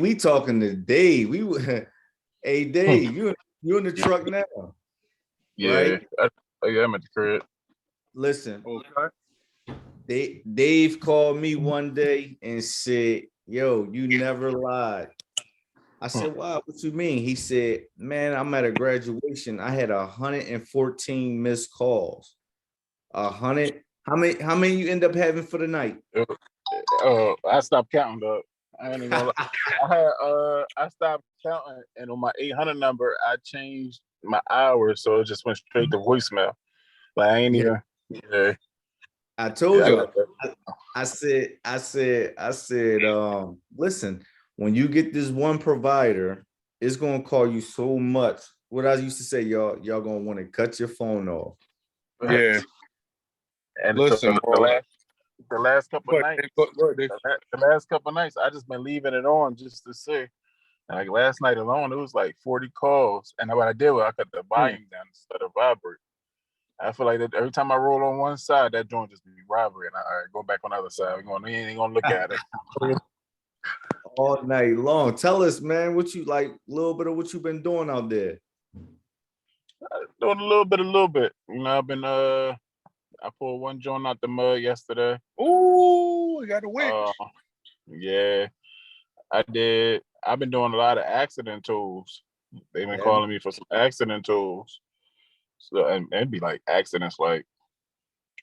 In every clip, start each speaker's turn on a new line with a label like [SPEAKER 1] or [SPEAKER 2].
[SPEAKER 1] we talking to Dave. Hey Dave, you in the truck now,
[SPEAKER 2] Yeah,
[SPEAKER 1] right?
[SPEAKER 2] I'm at the crib.
[SPEAKER 1] Listen,
[SPEAKER 2] Okay.
[SPEAKER 1] Dave called me one day and said, "Yo, you never lied." I said, "Wow, what you mean?" He said, "Man, I'm at a graduation. I had 114 missed calls. 100. How many you end up having for the night?"
[SPEAKER 2] I stopped counting though. I ain't gonna. I stopped counting, and on my 800 number, I changed my hours, so it just went straight to voicemail. Like I ain't
[SPEAKER 1] Yeah,
[SPEAKER 2] even. Yeah,
[SPEAKER 1] I told
[SPEAKER 2] yeah, I
[SPEAKER 1] you.
[SPEAKER 2] got that.
[SPEAKER 1] I said, listen, when you get this one provider, it's gonna call you so much. What I used to say, y'all gonna want to cut your phone off.
[SPEAKER 3] Yeah.
[SPEAKER 2] And so
[SPEAKER 3] Listen, bro.
[SPEAKER 2] the last couple of nights,
[SPEAKER 3] Dave.
[SPEAKER 2] the last couple of nights, I just been leaving it on just to see. And like last night alone, it was like 40 calls, and what I did was I cut the volume down instead of vibrate. I feel like that every time I roll on one side, that joint just be vibrating. I go back on the other side. We ain't gonna look at it.
[SPEAKER 1] All night long. Tell us, man, what you like, a little bit of what you've been doing out there.
[SPEAKER 2] Doing a little bit. You know, I've been I pulled one joint out the mud yesterday.
[SPEAKER 3] Ooh, you got a winch.
[SPEAKER 2] Yeah, I did. I've been doing a lot of accident tools. They've been calling me for some accident tools. So and it'd be like accidents like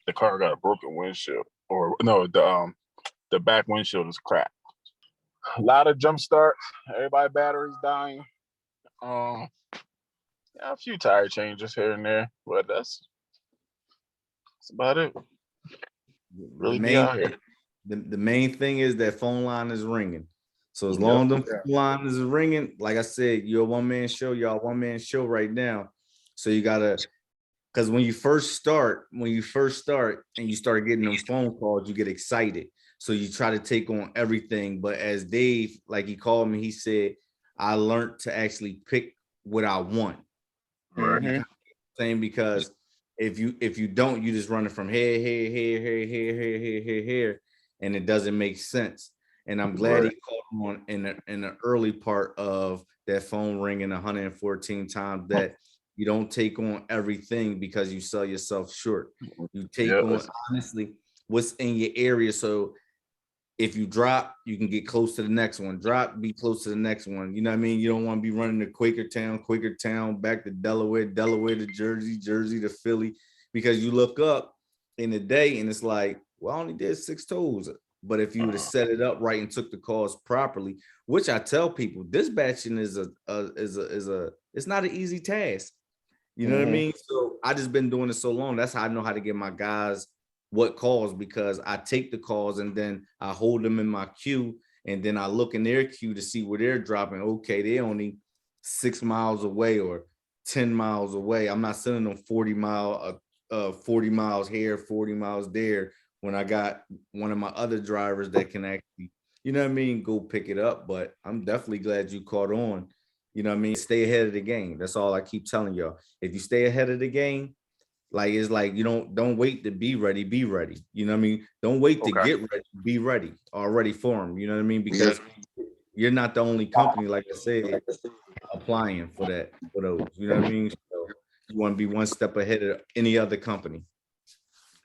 [SPEAKER 2] the car got a broken windshield, or no, the back windshield is cracked. A lot of jump starts. Everybody batteries dying. Yeah, a few tire changes here and there, but that's about it.
[SPEAKER 1] The
[SPEAKER 2] Really be
[SPEAKER 1] main
[SPEAKER 2] out here.
[SPEAKER 1] the main thing is that phone line is ringing. So as
[SPEAKER 2] Yep.
[SPEAKER 1] long as the phone line is ringing, like I said, you're a one-man show, y'all one-man show right now. So you gotta, because when you first start and you start getting them phone calls, you get excited. So you try to take on everything. But as Dave, like he called me, he said, I learned to actually pick what I want.
[SPEAKER 2] Right.
[SPEAKER 1] Saying because if you don't, you just running from here, and it doesn't make sense. And I'm glad he called on in the early part of that phone ringing 114 times, that you don't take on everything because you sell yourself short. You take on honestly what's in your area. So if you drop, you can get close to the next one. Drop, be close to the next one. You know what I mean? You don't want to be running to Quakertown, back to Delaware to Jersey to Philly, because you look up in the day and it's like, well, I only did 6 tolls. But if you would have set it up right and took the calls properly, which I tell people, dispatching is it's not an easy task. You know what I mean? So I just been doing it so long. That's how I know how to get my guys what calls, because I take the calls and then I hold them in my queue, and then I look in their queue to see where they're dropping. Okay, they're only 6 miles away or 10 miles away. I'm not sending them 40 miles here, 40 miles there, when I got one of my other drivers that can actually, you know what I mean, go pick it up. But I'm definitely glad you caught on. You know what I mean? Stay ahead of the game. That's all I keep telling y'all. If you stay ahead of the game, like, it's like, you don't wait to be ready, be ready. You know what I mean? Don't wait to get ready, be ready already for them. You know what I mean? Because you're not the only company, like I said, applying for those. You know what I mean? So you want to be one step ahead of any other company.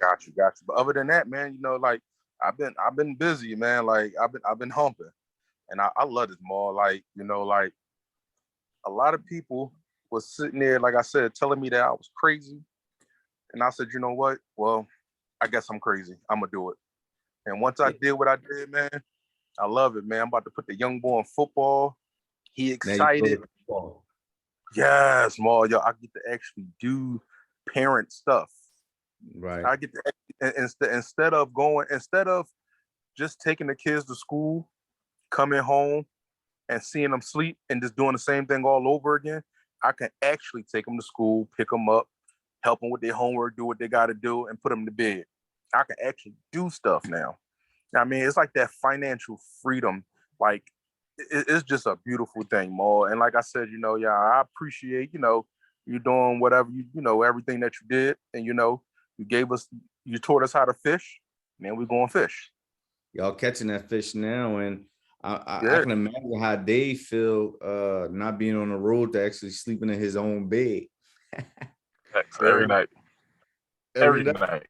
[SPEAKER 3] Got you. But other than that, man, like I've been busy, man. Like I've been humping, and I love this more. Like like a lot of people was sitting there, like I said, telling me that I was crazy, and I said, you know what? Well, I guess I'm crazy. I'm gonna do it. And once I did what I did, man, I love it, man. I'm about to put the young boy in football. He excited. Yes, more, yo. I get to actually do parent stuff.
[SPEAKER 1] Right.
[SPEAKER 3] I get to instead of just taking the kids to school, coming home and seeing them sleep and just doing the same thing all over again. I can actually take them to school, pick them up, help them with their homework, do what they got to do, and put them to bed. I can actually do stuff now. I mean, it's like that financial freedom. Like, it's just a beautiful thing, Mo. And like I said, yeah, I appreciate, you doing whatever, everything that you did. And, you taught us how to fish. Man, we're going fish.
[SPEAKER 1] Y'all catching that fish now. And I can imagine how they feel not being on the road to actually sleeping in his own bed.
[SPEAKER 2] Every night.
[SPEAKER 1] Every night.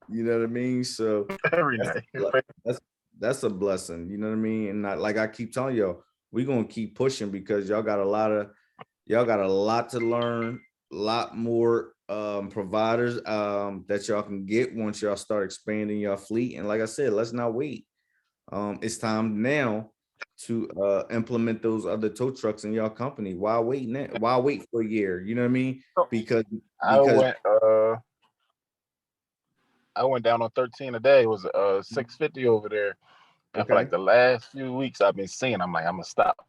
[SPEAKER 1] You know what I mean? So
[SPEAKER 2] every night.
[SPEAKER 1] That's a blessing. You know what I mean? And like I keep telling y'all, we're gonna keep pushing because y'all got a lot to learn, a lot more providers that y'all can get once y'all start expanding your fleet. And like I said, let's not wait. It's time now to implement those other tow trucks in your company. Why wait now? Why wait for a year? You know what I mean? Because
[SPEAKER 2] I went down on 13 today. It was 650 over there. And for like the last few weeks I've been seeing, I'm like, I'm gonna stop.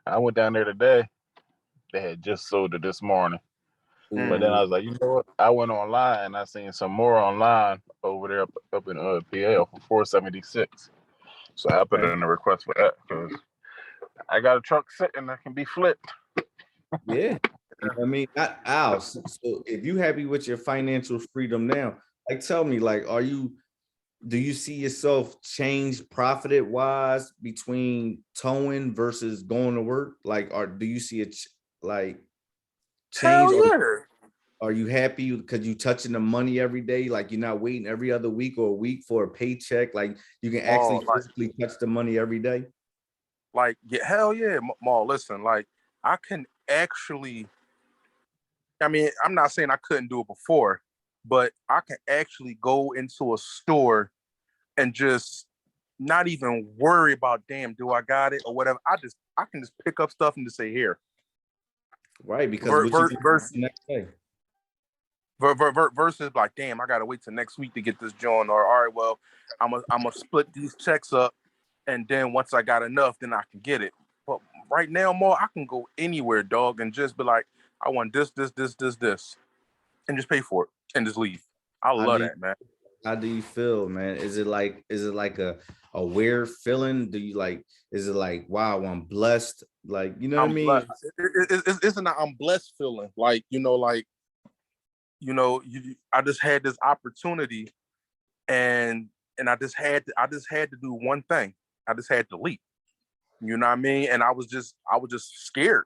[SPEAKER 2] I went down there today. They had just sold it this morning. But then I was like, you know what? I went online and I seen some more online over there up in PA for 476. So I put in a request for that because I got a truck sitting that can be flipped.
[SPEAKER 1] Yeah. You know what I mean? Not ours. So if you happy with your financial freedom now, like tell me, like, do you see yourself change profited wise between towing versus going to work? Like, or do you see it like change?
[SPEAKER 3] Hell yeah.
[SPEAKER 1] Are you happy because you touching the money every day? Like you're not waiting every other week or a week for a paycheck. Like you can actually physically touch the money every day.
[SPEAKER 3] Like, yeah, hell yeah, Maul. Listen, like I can actually. I mean, I'm not saying I couldn't do it before, but I can actually go into a store and just not even worry about, damn, do I got it or whatever. I can just pick up stuff and just say here.
[SPEAKER 1] Right, because versus next day.
[SPEAKER 3] Versus like, damn, I gotta wait till next week to get this joint. Or all right, well, I'm gonna split these checks up, and then once I got enough, then I can get it. But right now, more I can go anywhere, dog, and just be like, I want this, and just pay for it and just leave. I love that, man.
[SPEAKER 1] How do you feel, man? Is it like a weird feeling? Do you like, is it like, wow, I'm blessed? Like, you know what I mean?
[SPEAKER 3] It's an I'm blessed feeling. Like, I just had this opportunity and I just had to do one thing. I just had to leap. You know what I mean? And I was just scared.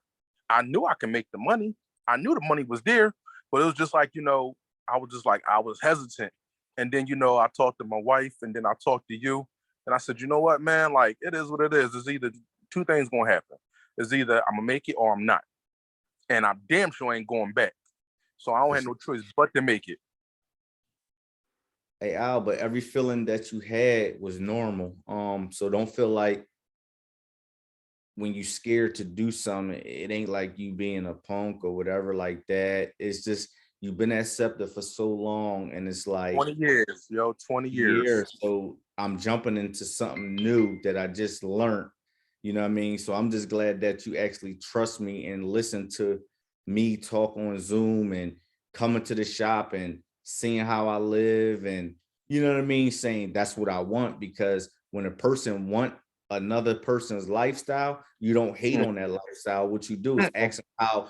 [SPEAKER 3] I knew I could make the money. I knew the money was there, but it was just like, I was hesitant. And then, I talked to my wife and then I talked to you and I said, you know what, man, like it is what it is. It's either two things gonna happen. It's either I'm gonna make it or I'm not. And I damn sure ain't going back. So I don't have no choice but to make it.
[SPEAKER 1] Hey Al, but every feeling that you had was normal. So don't feel like when you scared to do something, it ain't like you being a punk or whatever like that. It's just you've been at SEPTA for so long, and it's like
[SPEAKER 3] 20 years, 20 years.
[SPEAKER 1] So I'm jumping into something new that I just learned. You know what I mean? So I'm just glad that you actually trust me and listen to me talk on Zoom and coming to the shop and seeing how I live, and you know what I mean, saying that's what I want. Because when a person want another person's lifestyle, you don't hate on that lifestyle. What you do is ask how.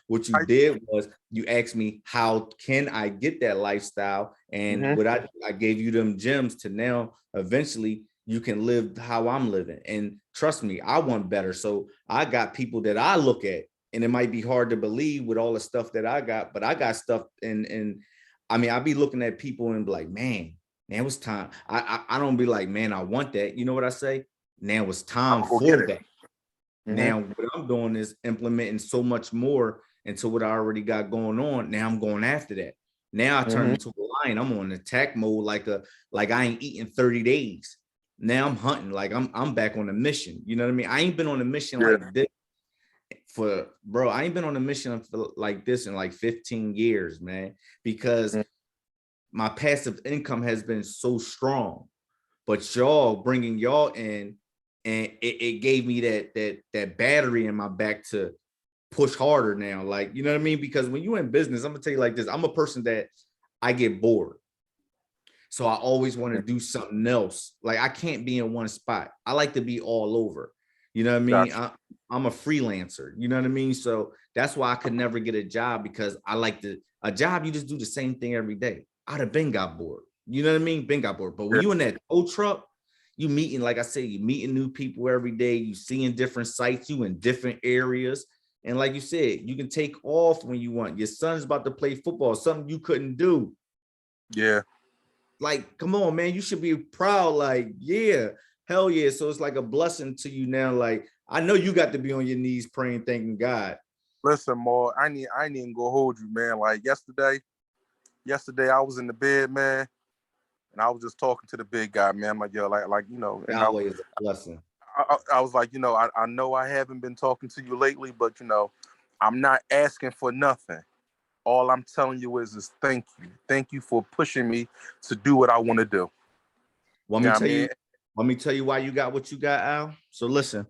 [SPEAKER 1] What you did was you asked me how can I get that lifestyle, and what I gave you them gems to now eventually you can live how I'm living. And trust me, I want better. So I got people that I look at, and it might be hard to believe with all the stuff that I got, but I got stuff and I mean, I be looking at people and be like, man, now it's time. I don't be like, man, I want that. You know what I say? Now it's time for that. Now what I'm doing is implementing so much more into what I already got going on. Now I'm going after that. Now I turn into a lion. I'm on attack mode like I ain't eating 30 days. Now I'm hunting, like I'm back on a mission. You know what I mean? I ain't been on a mission like this I ain't been on a mission like this in like 15 years, man, because my passive income has been so strong, but y'all bringing y'all in, and it gave me that battery in my back to push harder now. Like, you know what I mean? Because when you're in business, I'm gonna tell you like this, I'm a person that I get bored. So I always want to do something else. Like I can't be in one spot. I like to be all over. You know what I mean? Gotcha. I'm a freelancer. You know what I mean? So that's why I could never get a job, because I like a job, you just do the same thing every day. I'd have been got bored. You know what I mean? Been got bored. But when you in that tow truck, you meeting, like I said, you meeting new people every day. You seeing different sites, you in different areas. And like you said, you can take off when you want. Your son's about to play football, something you couldn't do.
[SPEAKER 3] Yeah.
[SPEAKER 1] Like, come on, man, you should be proud. Like, yeah, hell yeah. So it's like a blessing to you now. Like, I know you got to be on your knees praying, thanking God.
[SPEAKER 3] Listen, Maul, I ain't even gonna hold you, man. Like yesterday I was in the bed, man, and I was just talking to the big guy, man. I'm like, yo, like you know, and
[SPEAKER 1] Always a blessing.
[SPEAKER 3] I was like, you know, I know I haven't been talking to you lately, but you know, I'm not asking for nothing. All I'm telling you is thank you. Thank you for pushing me to do what I want to do.
[SPEAKER 1] Let me tell you why you got what you got, Al. So listen,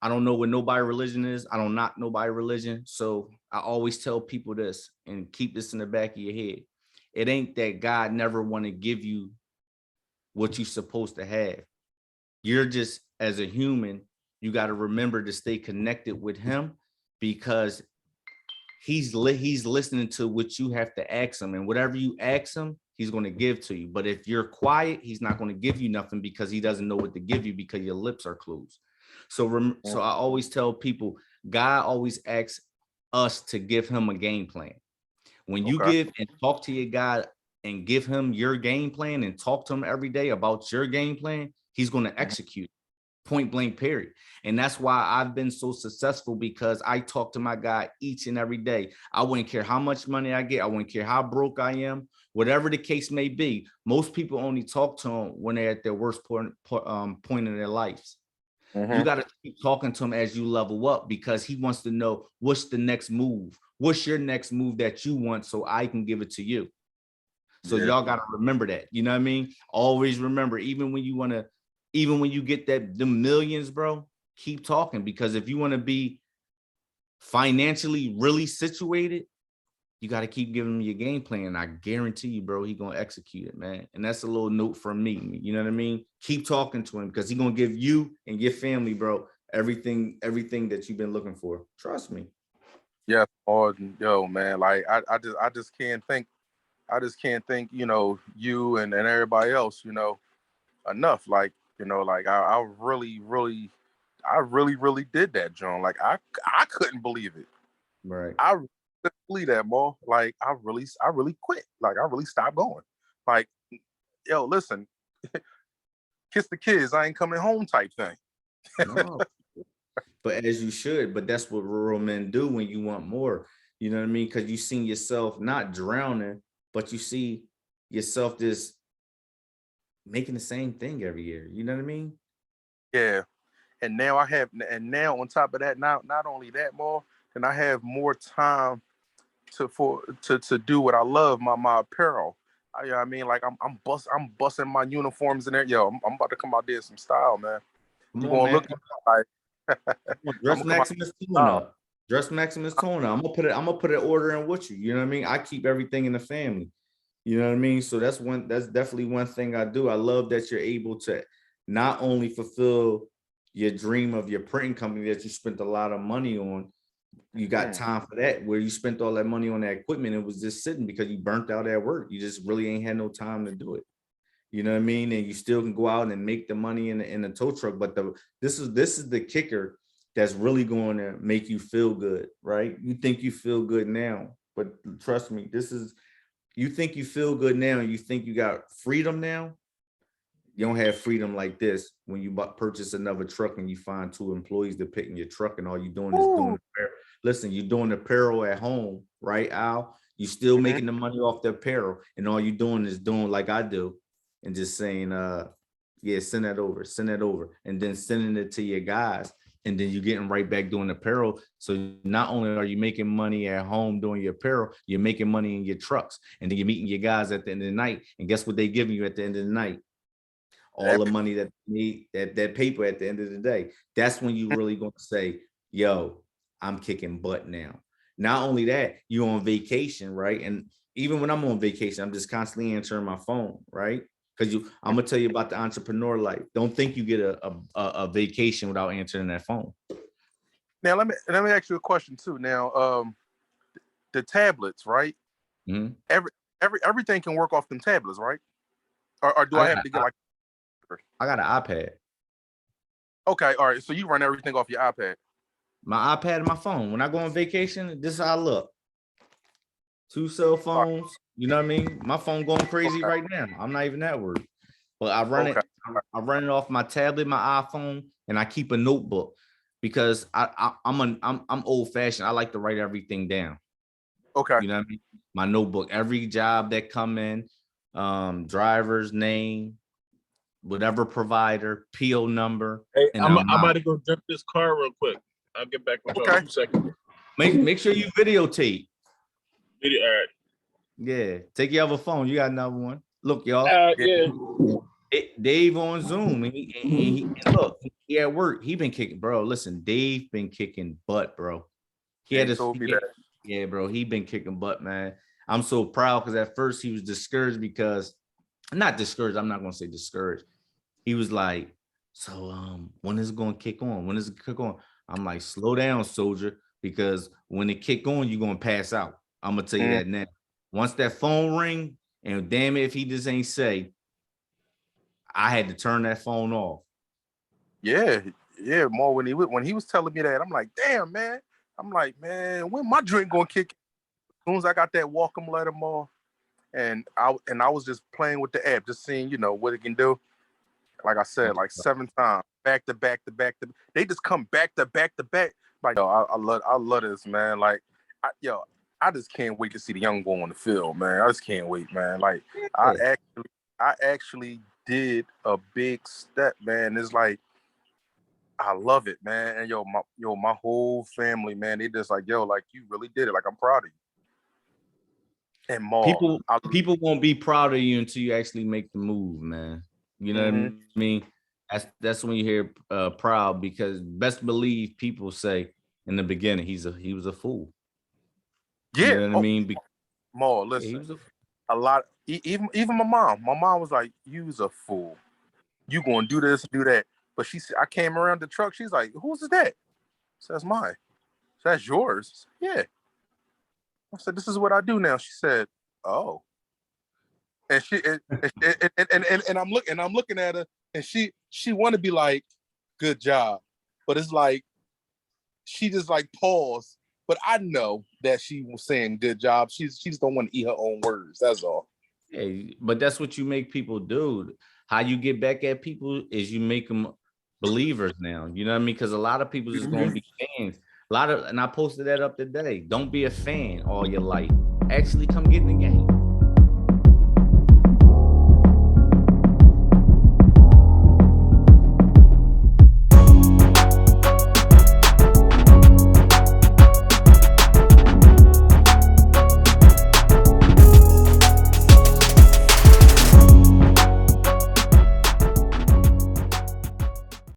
[SPEAKER 1] I don't know what nobody religion is. I don't knock nobody religion. So I always tell people this and keep this in the back of your head. It ain't that God never want to give you what you're supposed to have. You're just, as a human, you got to remember to stay connected with him, because he's listening to what you have to ask him, and whatever you ask him, he's going to give to you. But if you're quiet, he's not going to give you nothing, because he doesn't know what to give you, because your lips are closed. So I always tell people, God always asks us to give him a game plan. When you give and talk to your God and give him your game plan and talk to him every day about your game plan, he's going to execute. Point blank, period. And that's why I've been so successful, because I talk to my God each and every day. I wouldn't care how much money I get. I wouldn't care how broke I am, whatever the case may be. Most people only talk to him when they're at their worst point in their lives. You got to keep talking to him as you level up, because he wants to know what's the next move. What's your next move that you want, so I can give it to you. So y'all got to remember that. You know what I mean? Always remember, even when you get the millions, bro, keep talking, because if you want to be financially really situated, you got to keep giving him your game plan. I guarantee you, bro, he going to execute it, man. And that's a little note from me. You know what I mean? Keep talking to him, because he's going to give you and your family, bro, everything that you've been looking for. Trust me.
[SPEAKER 3] Yeah, yo, man, like I just can't think, you know, you and everybody else, you know, enough. Like, you know, like I really did that, John. Like I couldn't believe it.
[SPEAKER 1] Right.
[SPEAKER 3] I couldn't believe that, Mo. Like I really quit. Like I really stopped going. Like, yo, listen, kiss the kids, I ain't coming home type thing.
[SPEAKER 1] No. But as you should, but that's what rural men do when you want more. You know what I mean? Because you see yourself not drowning, but you see yourself just making the same thing every year. You know what I mean?
[SPEAKER 3] Yeah. And now on top of that, not only that, more, then I have more time to do what I love, my apparel. You know what I mean? Like I'm busting my uniforms in there. Yo, I'm about to come out there in some style, man.
[SPEAKER 1] Come
[SPEAKER 3] You're
[SPEAKER 1] on,
[SPEAKER 3] gonna
[SPEAKER 1] man.
[SPEAKER 3] look like
[SPEAKER 1] Dress Maximus Tone up. Dress Maximus Tone up. I'm gonna put an order in with you. You know what I mean? I keep everything in the family. You know what I mean? So that's definitely one thing I do. I love that you're able to not only fulfill your dream of your printing company that you spent a lot of money on. You got time for that, where you spent all that money on that equipment. It was just sitting because you burnt out at work. You just really ain't had no time to do it. You know what I mean? And you still can go out and make the money in the tow truck. But this is the kicker that's really going to make you feel good, right? You think you feel good now, but trust me, you think you feel good now, and you think you got freedom now. You don't have freedom like this when you purchase another truck and you find 2 employees to pick in your truck, and all you're doing is doing apparel. Listen, you're doing apparel at home, right, Al? You still making the money off the apparel, and all you're doing is doing like I do, and just saying, yeah, send that over, and then sending it to your guys, and then you're getting right back doing apparel. So not only are you making money at home doing your apparel, you're making money in your trucks, and then you're meeting your guys at the end of the night, and guess what they giving you at the end of the night? All the money that you need, that paper at the end of the day. That's when you really going to say, yo, I'm kicking butt now. Not only that, you're on vacation, right? And even when I'm on vacation, I'm just constantly answering my phone, right? Because I'm gonna tell you about the entrepreneur life. Don't think you get a vacation without answering that phone.
[SPEAKER 3] Now let me ask you a question too. Now, the tablets, right?
[SPEAKER 1] Mm-hmm.
[SPEAKER 3] Everything can work off them tablets, right? Or do I have to get like
[SPEAKER 1] I got an iPad.
[SPEAKER 3] Okay, all right. So you run everything off your iPad.
[SPEAKER 1] My iPad and my phone. When I go on vacation, this is how I look. 2 cell phones. You know what I mean? My phone going crazy right now. I'm not even that worried. But I run it. I run it off my tablet, my iPhone, and I keep a notebook because I'm old fashioned. I like to write everything down.
[SPEAKER 3] Okay.
[SPEAKER 1] You know what I mean? My notebook. Every job that come in, driver's name, whatever provider, PO number.
[SPEAKER 2] Hey,
[SPEAKER 1] And
[SPEAKER 2] I'm about to go jump this car real quick. I'll get back with y'all in 2 seconds.
[SPEAKER 1] Make sure you videotape.
[SPEAKER 2] All right.
[SPEAKER 1] Yeah, take your other phone. You got another one. Look, y'all.
[SPEAKER 2] Yeah.
[SPEAKER 1] Dave on Zoom, and look, he at work. He been kicking, bro. Listen, Dave been kicking butt, bro. He had
[SPEAKER 3] told me that.
[SPEAKER 1] Yeah, bro. He been kicking butt, man. I'm so proud because at first he was discouraged because, not discouraged. I'm not gonna say discouraged. He was like, so when is it gonna kick on? When is it kick on? I'm like, slow down, soldier, because when it kick on, you're gonna pass out. I'm gonna tell you that now. Once that phone ring, and damn it, if he just ain't say, I had to turn that phone off.
[SPEAKER 3] Yeah, more when he was telling me that, I'm like, damn, man. I'm like, man, when my drink gonna kick? As soon as I got that welcome letter, more, and I was just playing with the app, just seeing, what it can do. Like I said, like 7 times, back to back to back to. They just come back to back to back. Like, I love this, man. Like, I just can't wait to see the young boy on the field, man. I just can't wait, man. Like, I actually did a big step, man. It's like, I love it, man. And my whole family, man, they just like, like, you really did it. Like, I'm proud of you. And more,
[SPEAKER 1] people won't be proud of you until you actually make the move, man. You know what I mean? That's when you hear proud, because best believe people say in the beginning he was a fool.
[SPEAKER 3] Yeah,
[SPEAKER 1] you know what I mean?
[SPEAKER 3] More, listen, a lot. Even my mom was like, "You's a fool. You gonna do this, do that." But she said, I came around the truck. She's like, "Who's that?" Says mine. That's yours. Yeah. I said, "This is what I do now." She said, "Oh." And I'm looking at her, and she want to be like, "Good job," but it's like she just like paused. But I know that she was saying good job. She just don't want to eat her own words. That's all.
[SPEAKER 1] Hey, but that's what you make people do. How you get back at people is you make them believers now. You know what I mean? Because a lot of people is going to be fans. And I posted that up today. Don't be a fan all your life. Actually come get in the game.